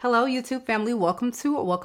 Hello YouTube family, welcome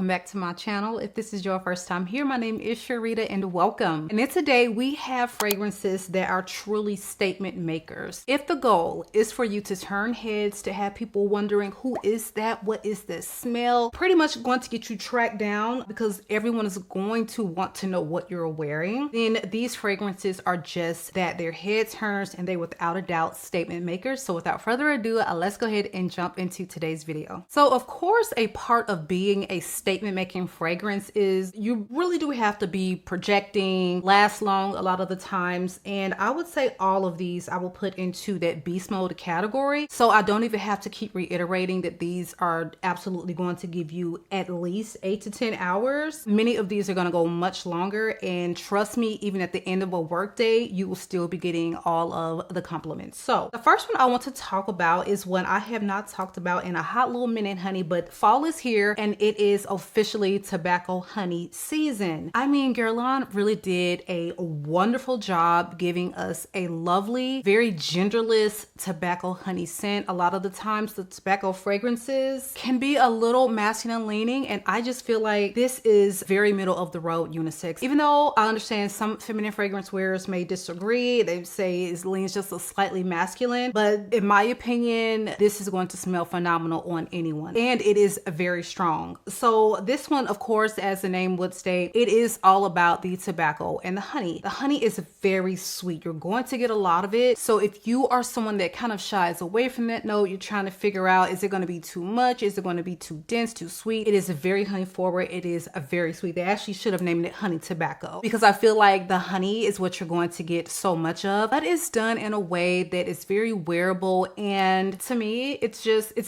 back to my channel. If this is your first time here, my name is Sharita and welcome. And then today we have fragrances that are truly statement makers. If the goal is for you to turn heads, to have people wondering who is that, what is this smell, pretty much going to get you tracked down because everyone is going to want to know what you're wearing, then these fragrances are just that. They're head turners and they without a doubt statement makers. So without further ado, let's go ahead and jump into today's video. So of course, a part of being a statement making fragrance is you really do have to be projecting, last long a lot of the times, and I would say all of these I will put into that beast mode category. So I don't even have to keep reiterating that these are absolutely going to give you at least 8 to 10 hours. Many of these are going to go much longer, and trust me, even at the end of a workday you will still be getting all of the compliments. So the first one I want to talk about is one I have not talked about in a hot little minute, honey, but fall is here and it is officially tobacco honey season. I mean, Guerlain really did a wonderful job giving us a lovely, very genderless tobacco honey scent. A lot of the times the tobacco fragrances can be a little masculine leaning, and I just feel like this is very middle of the road unisex. Even though I understand some feminine fragrance wearers may disagree, they say it leans just a slightly masculine, but in my opinion, this is going to smell phenomenal on anyone. And it is very strong. So this one, of course, as the name would state, it is all about the tobacco and the honey. The honey is very sweet. You're going to get a lot of it. So if you are someone that kind of shies away from that note, you're trying to figure out, is it going to be too much? Is it going to be too dense, too sweet? It is very honey forward. It is a very sweet. They actually should have named it honey tobacco because I feel like the honey is what you're going to get so much of, but it's done in a way that is very wearable. And to me, it's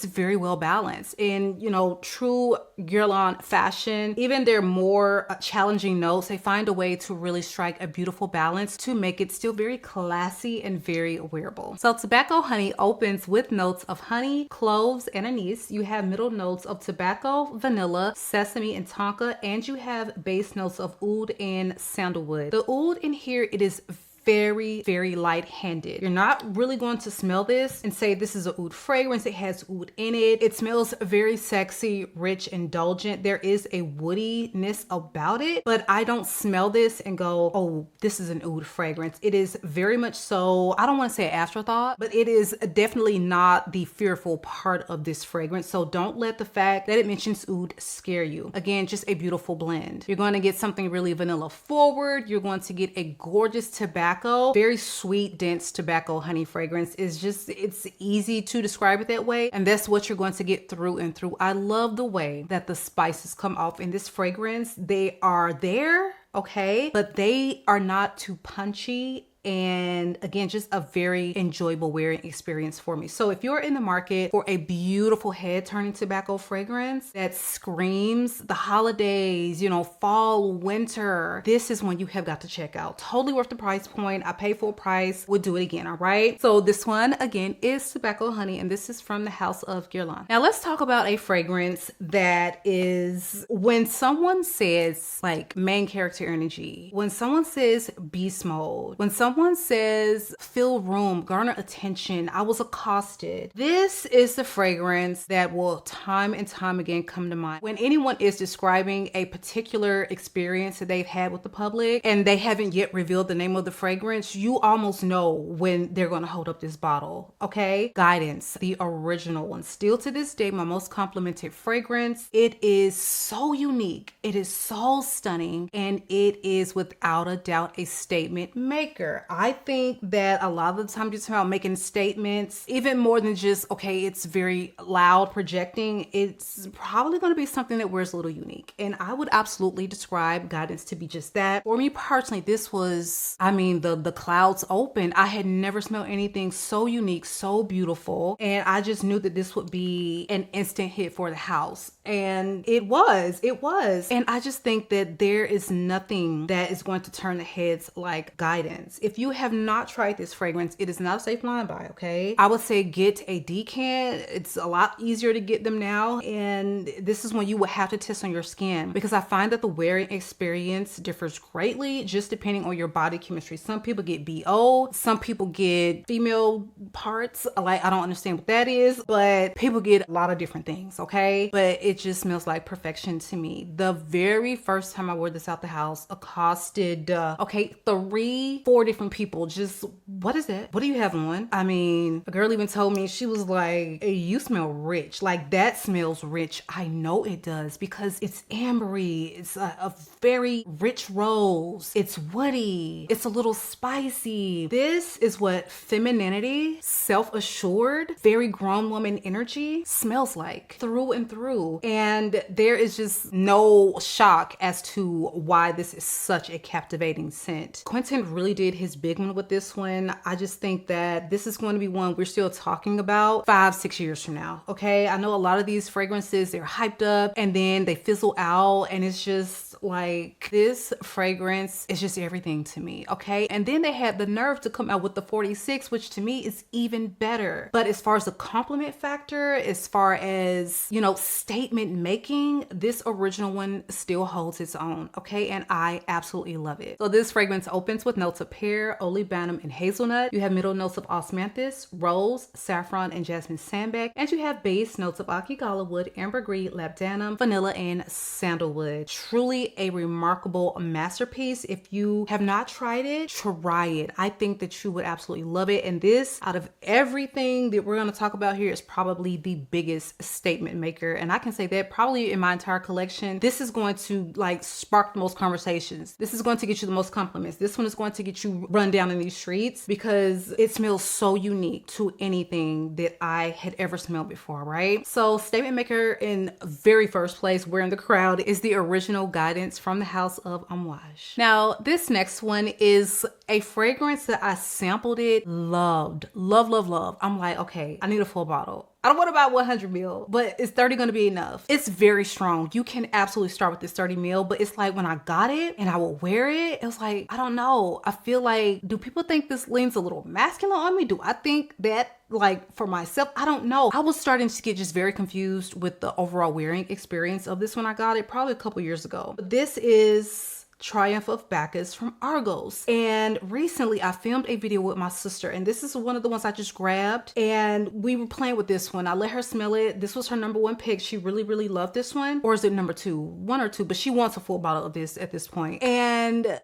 very well balanced. And you know, true Guerlain fashion, even their more challenging notes, they find a way to really strike a beautiful balance to make it still very classy and very wearable. So tobacco honey opens with notes of honey, cloves, and anise. You have middle notes of tobacco, vanilla, sesame, and tonka, and you have base notes of oud and sandalwood. The oud in here, it is very light-handed. You're not really going to smell this and say this is a oud fragrance. It has oud in it. It smells very sexy, rich, indulgent. There is a woodiness about it, but I don't smell this and go, oh, this is an oud fragrance. It is very much so, I don't want to say afterthought, but it is definitely not the fearful part of this fragrance. So don't let the fact that it mentions oud scare you. Again, just a beautiful blend. You're going to get something really vanilla forward. You're going to get a gorgeous tobacco, very sweet, dense tobacco honey fragrance. Is just, it's easy to describe it that way, and that's what you're going to get through and through. I love the way that the spices come off in this fragrance. They are there, okay, but they are not too punchy. And again, just a very enjoyable wearing experience for me. So if you're in the market for a beautiful head turning tobacco fragrance that screams the holidays, you know, fall, winter, this is one you have got to check out. Totally worth the price point. I pay full price, would do it again. All right, so this one again is tobacco honey, and this is from the house of Guerlain. Now let's talk about a fragrance that is, when someone says like main character energy, when someone says beast mode, when someone says fill room, garner attention, I was accosted, this is the fragrance that will time and time again come to mind when anyone is describing a particular experience that they've had with the public and they haven't yet revealed the name of the fragrance. You almost know when they're going to hold up this bottle. Okay, Guidance, the original one, still to this day my most complimented fragrance. It is so unique, it is so stunning, and it is without a doubt a statement maker. I think that a lot of the time just about making statements, even more than just, okay, it's very loud projecting, it's probably going to be something that wears a little unique. And I would absolutely describe Guidance to be just that. For me personally, this was, I mean, the clouds opened. I had never smelled anything so unique, so beautiful. And I just knew that this would be an instant hit for the house. And it was. And I just think that there is nothing that is going to turn the heads like Guidance. If if you have not tried this fragrance, it is not a safe line buy, okay? I would say get a decant. It's a lot easier to get them now, and this is when you would have to test on your skin, because I find that the wearing experience differs greatly just depending on your body chemistry. Some people get BO, some people get female parts, like I don't understand what that is, but people get a lot of different things, okay? But it just smells like perfection to me. The very first time I wore this out the house, accosted okay, 3-4 different people. Just, what is that? What do you have on? I mean, a girl even told me, she was like, hey, you smell rich. Like, that smells rich. I know it does because it's ambery. It's a very rich rose. It's woody. It's a little spicy. This is what femininity, self-assured, very grown woman energy smells like through and through. And there is just no shock as to why this is such a captivating scent. Quentin really did his big one with this one. I just think that this is going to be one we're still talking about 5-6 years from now, okay? I know a lot of these fragrances, they're hyped up and then they fizzle out, and it's just like, this fragrance is just everything to me, okay? And then they had the nerve to come out with the 46, which to me is even better. But as far as the compliment factor, as far as, you know, statement making, this original one still holds its own, okay? And I absolutely love it. So this fragrance opens with notes of pear, olibanum, and hazelnut. You have middle notes of osmanthus, rose, saffron, and jasmine sambac. And you have base notes of akigala wood, ambergris, labdanum, vanilla, and sandalwood. Truly a remarkable masterpiece. If you have not tried it, try it. I think that you would absolutely love it. And this, out of everything that we're going to talk about here, is probably the biggest statement maker. And I can say that probably in my entire collection, this is going to like spark the most conversations. This is going to get you the most compliments. This one is going to get you run down in these streets because it smells so unique to anything that I had ever smelled before, right? So statement maker in very first place, we're in the crowd, is the original Guidance from the house of Amouage. Now, this next one is a fragrance that I sampled it, loved. I'm like, okay, I need a full bottle. I don't want about 100 ml, but is 30 going to be enough? It's very strong. You can absolutely start with this 30 ml, but it's like when I got it and I would wear it, it was like, I don't know. I feel like, do people think this leans a little masculine on me? Do I think that, like, for myself? I don't know. I was starting to get just very confused with the overall wearing experience of this when I got it, probably a couple years ago. But this is Triumph of Bacchus from Argos. And recently I filmed a video with my sister, and this is one of the ones I just grabbed, and we were playing with this one. I let her smell it. This was her #1 pick. She really loved this one. Or is it number 2? 1 or 2, but she wants a full bottle of this at this point. And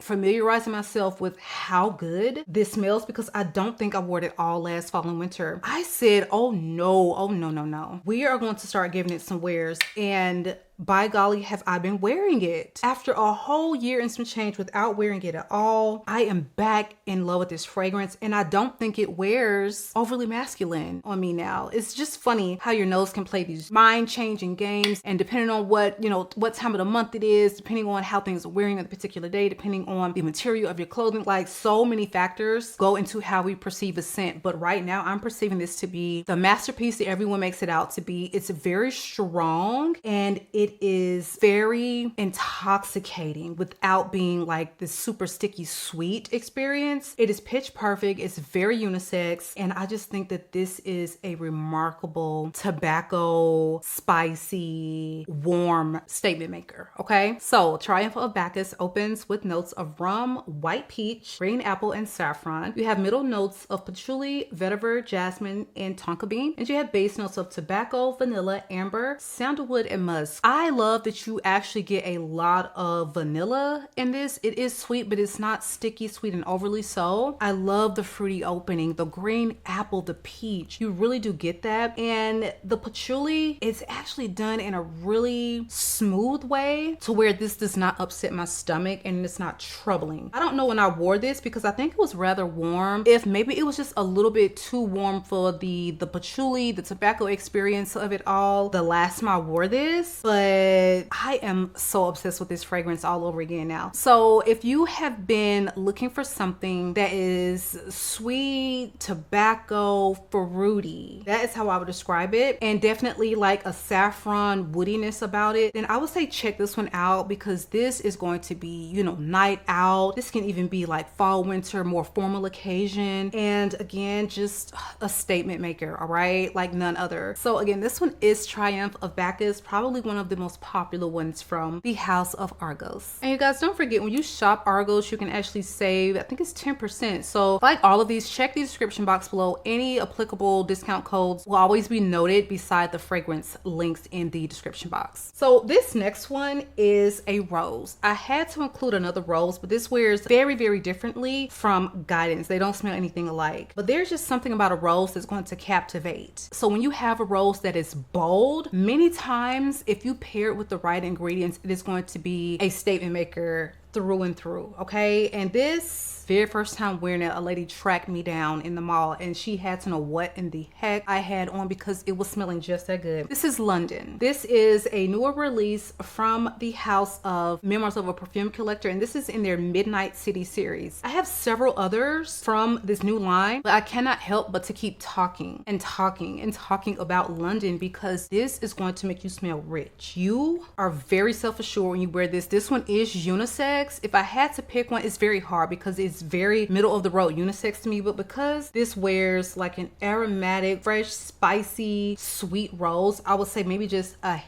familiarizing myself with how good this smells, because I don't think I wore it all last fall and winter. I said, oh no. We are going to start giving it some wears, and by golly, have I been wearing it. After a whole year and some change without wearing it at all, I am back in love with this fragrance, and I don't think it wears overly masculine on me now. It's just funny how your nose can play these mind-changing games, and depending on what, you know, what time of the month it is, depending on how things are wearing on the particular day, depending on the material of your clothing, like so many factors go into how we perceive a scent. But right now I'm perceiving this to be the masterpiece that everyone makes it out to be. It's very strong, and it is very intoxicating without being like this super sticky sweet experience. It is pitch perfect. It's very unisex, and I just think that this is a remarkable tobacco, spicy, warm statement maker. Okay, so Triumph of Bacchus opens with notes of rum, white peach, green apple, and saffron. You have middle notes of patchouli, vetiver, jasmine, and tonka bean, and you have base notes of tobacco, vanilla, amber, sandalwood, and musk. I love that you actually get a lot of vanilla in this. It is sweet, but it's not sticky sweet and overly so. I love the fruity opening, the green apple, the peach. You really do get that. And the patchouli, it's actually done in a really smooth way to where this does not upset my stomach and it's not troubling. I don't know when I wore this because I think it was rather warm. If maybe it was just a little bit too warm for the patchouli, the tobacco experience of it all the last time I wore this, but I am so obsessed with this fragrance all over again now. So if you have been looking for something that is sweet, tobacco, fruity, that is how I would describe it, and definitely like a saffron woodiness about it, then I would say check this one out, because this is going to be, you know, night out. This can even be like fall, winter, more formal occasion, and again, just a statement maker, all right, like none other. So again, this one is Triumph of Bacchus, probably one of the most popular ones from the house of Argos. And you guys, don't forget, when you shop Argos, you can actually save, I think it's 10%. So like all of these, check the description box below. Any applicable discount codes will always be noted beside the fragrance links in the description box. So this next one is a rose. I had to include another rose, but this wears very, very differently from Guidance. They don't smell anything alike, but there's just something about a rose that's going to captivate. So when you have a rose that is bold, many times if you pair it with the right ingredients, it is going to be a statement maker through and through, okay? And this very first time wearing it, a lady tracked me down in the mall and she had to know what in the heck I had on because it was smelling just that good. This is London. This is a newer release from the house of Memoirs of a Perfume Collector, and this is in their Midnight City series. I have several others from this new line, but I cannot help but to keep talking and talking and talking about London, because this is going to make you smell rich. You are very self-assured when you wear this. This one is unisex. If I had to pick one, it's very hard because it's very middle of the road unisex to me, but because this wears like an aromatic, fresh, spicy, sweet rose, I would say maybe just a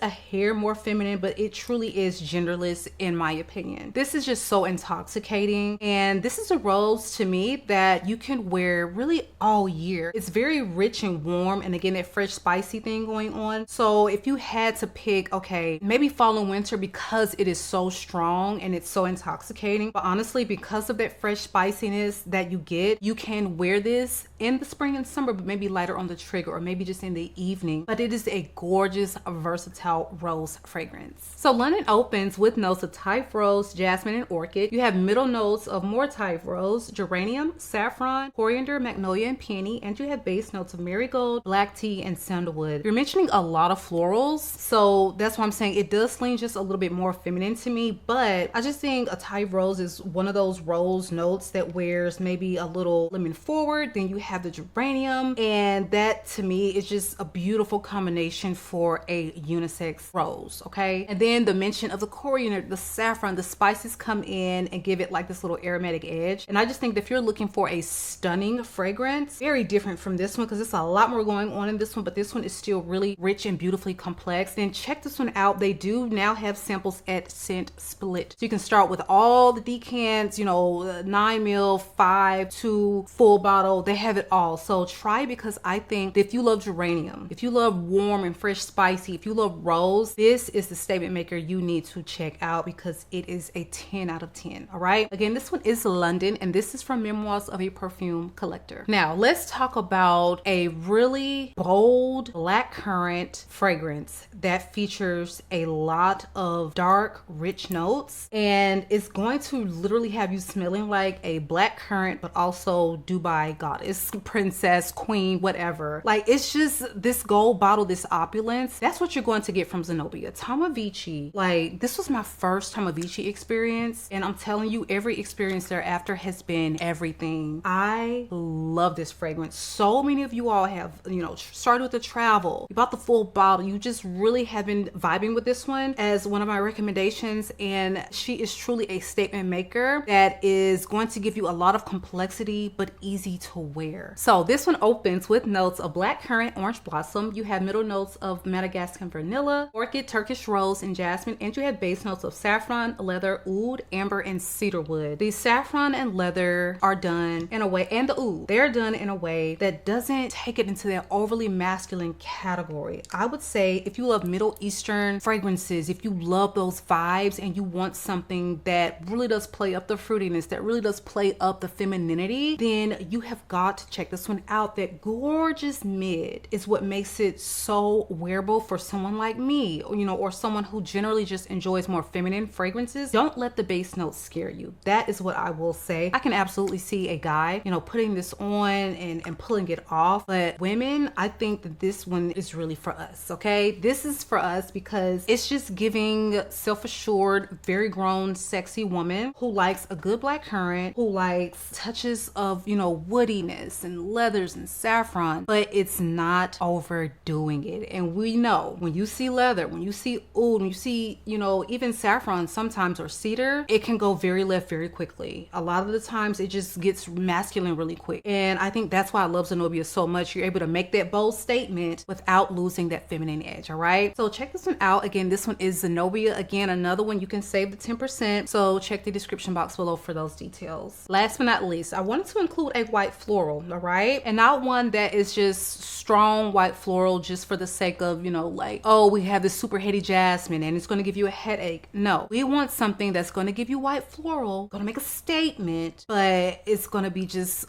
hair more feminine, but it truly is genderless in my opinion. This is just so intoxicating, and this is a rose to me that you can wear really all year. It's very rich and warm, and again, that fresh spicy thing going on. So if you had to pick, okay, maybe fall and winter because it is so strong and it's so intoxicating, but honestly, because of that fresh spiciness that you get, you can wear this in the spring and summer, but maybe lighter on the trigger, or maybe just in the evening. But it is a gorgeous, versatile rose fragrance. So London opens with notes of type rose, jasmine, and orchid. You have middle notes of more type rose, geranium, saffron, coriander, magnolia, and peony, and you have base notes of marigold, black tea, and sandalwood. You're mentioning a lot of florals, so that's why I'm saying it does lean just a little bit more feminine to me, but I just think a type rose is one of those rose notes that wears maybe a little lemon forward. Then you have the geranium, and that to me is just a beautiful combination for a unisex rose, okay? And then the mention of the coriander, the saffron, the spices come in and give it like this little aromatic edge. And I just think that if you're looking for a stunning fragrance, very different from this one, because there's a lot more going on in this one, but this one is still really rich and beautifully complex. Then check this one out. They do now have samples at Scent Split. So you can start with all the decants, you know, 9 mil, 5, 2, full bottle. They have it all. So try, because I think that if you love geranium, if you love warm and fresh spicy, if you love rose, this is the statement maker you need to check out, because it is a 10 out of 10. All right, again, this one is London, and this is from Memoirs of a Perfume Collector. Now let's talk about a really bold blackcurrant fragrance that features a lot of dark, rich notes, and it's going to literally have you smelling like a blackcurrant, but also Dubai goddess, princess, queen, whatever. Like, it's just this gold bottle, this opulence. That's what you're going to get from Zenobia. Tomavicci, like, this was my first Tomavicci experience, and I'm telling you, every experience thereafter has been everything. I love this fragrance. So many of you all have, you know, started with the travel, you bought the full bottle, you just really have been vibing with this one as one of my recommendations, and she is truly a statement maker that is going to give you a lot of complexity but easy to wear. So this one opens with notes of blackcurrant, orange blossom. You have middle notes of Madagascar vanilla, orchid, Turkish rose, and jasmine, and you have base notes of saffron, leather, oud, amber, and cedarwood. The saffron and leather are done in a way, and the oud, they're done in a way that doesn't take it into that overly masculine category. I would say if you love Middle Eastern fragrances, if you love those vibes and you want something that really does play up the fruitiness, that really does play up the femininity, then you have got to check this one out. That gorgeous mid is what makes it so wearable for someone like me, you know, or someone who generally just enjoys more feminine fragrances. Don't let the base notes scare you. That is what I will say. I can absolutely see a guy, you know, putting this on and pulling it off, but women, I think that this one is really for us, okay? This is for us because it's just giving self-assured, very grown, sexy woman who likes a good black currant, who likes touches of, you know, woodiness and leathers and saffron, but it's not overdoing it. And we know when you see leather, when you see oud, when you see, you know, even saffron sometimes, or cedar, it can go very left very quickly. A lot of the times it just gets masculine really quick. And I think that's why I love Zenobia so much. You're able to make that bold statement without losing that feminine edge, all right? So check this one out. Again, this one is Zenobia. Again, another one you can save the 10%. So check the description box below for those details. Last but not least, I wanted to include a white floral, all right? And not one that is just strong white floral just for the sake of, you know, like, oh, we have this super heady jasmine and it's going to give you a headache. No, we want something that's going to give you white floral, going to make a statement, but it's going to be just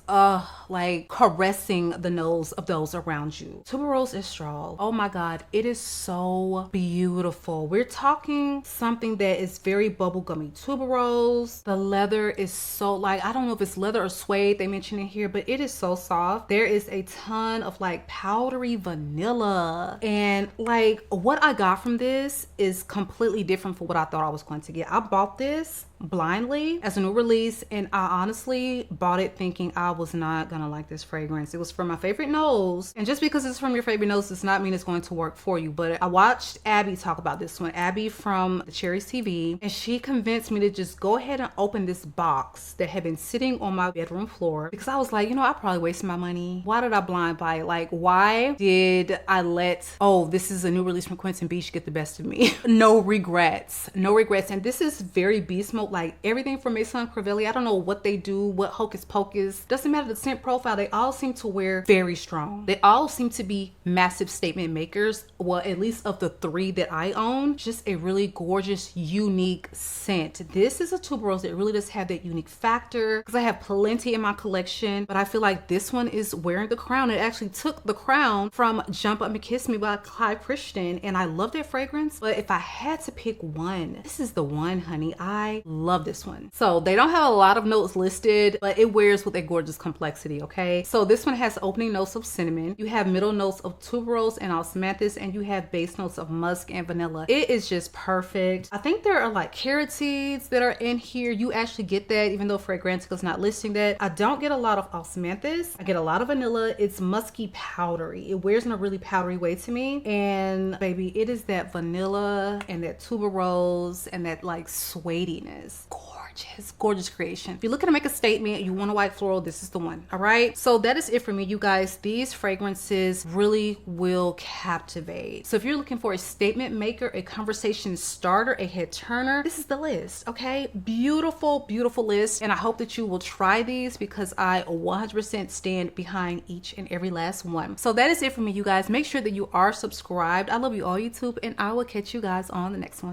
like caressing the nose of those around you. Tubereuse Astral. Oh my God, it is so beautiful. We're talking something that is very bubblegummy. Tuberose. The leather is so, like, I don't know if it's leather or suede they mention it here, but it is so soft. There is a ton of like powdery vanilla, and like what I got from this is completely different from what I thought I was going to get. I bought this blindly as a new release, and I honestly bought it thinking I was not gonna like this fragrance. It was from my favorite nose, and just because it's from your favorite nose does not mean it's going to work for you. But I watched Abby talk about this one, Abby from the Cherries TV, and she convinced me to just go ahead and open this box that had been sitting on my bedroom floor, because I was like, you know, I probably wasted my money. Why did I blind buy it? Like, why did I let, oh, this is a new release from Quentin Beach, get the best of me? No regrets, no regrets. And this is very beast mode. Like everything from Maison Crivelli, I don't know what they do, what hocus pocus, doesn't matter the scent profile, they all seem to wear very strong. They all seem to be massive statement makers. Well, at least of the three that I own, just a really gorgeous, unique scent. This is a tuberose that really does have that unique factor, because I have plenty in my collection, but I feel like this one is wearing the crown. It actually took the crown from Jump Up and Kiss Me by Clyde Christian, and I love that fragrance. But if I had to pick one, this is the one, honey. I love this one. So they don't have a lot of notes listed, but it wears with a gorgeous complexity, okay? So this one has opening notes of cinnamon, you have middle notes of tuberose and osmanthus, and you have base notes of musk and vanilla. It is just perfect. I think there are like carrot seeds that are in here. You actually get that even though Fragrantica is not listing that. I don't get a lot of osmanthus. I get a lot of vanilla. It's musky powdery. It wears in a really powdery way to me, and baby, it is that vanilla and that tuberose and that like suediness. Gorgeous, gorgeous creation. If you're looking to make a statement, you want a white floral, this is the one. All right, so that is it for me, you guys. These fragrances really will captivate. So if you're looking for a statement maker, a conversation starter, a head turner, this is the list. Okay, beautiful, beautiful list, and I hope that you will try these because I 100% stand behind each and every last one. So that is it for me, you guys. Make sure that you are subscribed. I love you all, YouTube, and I will catch you guys on the next one.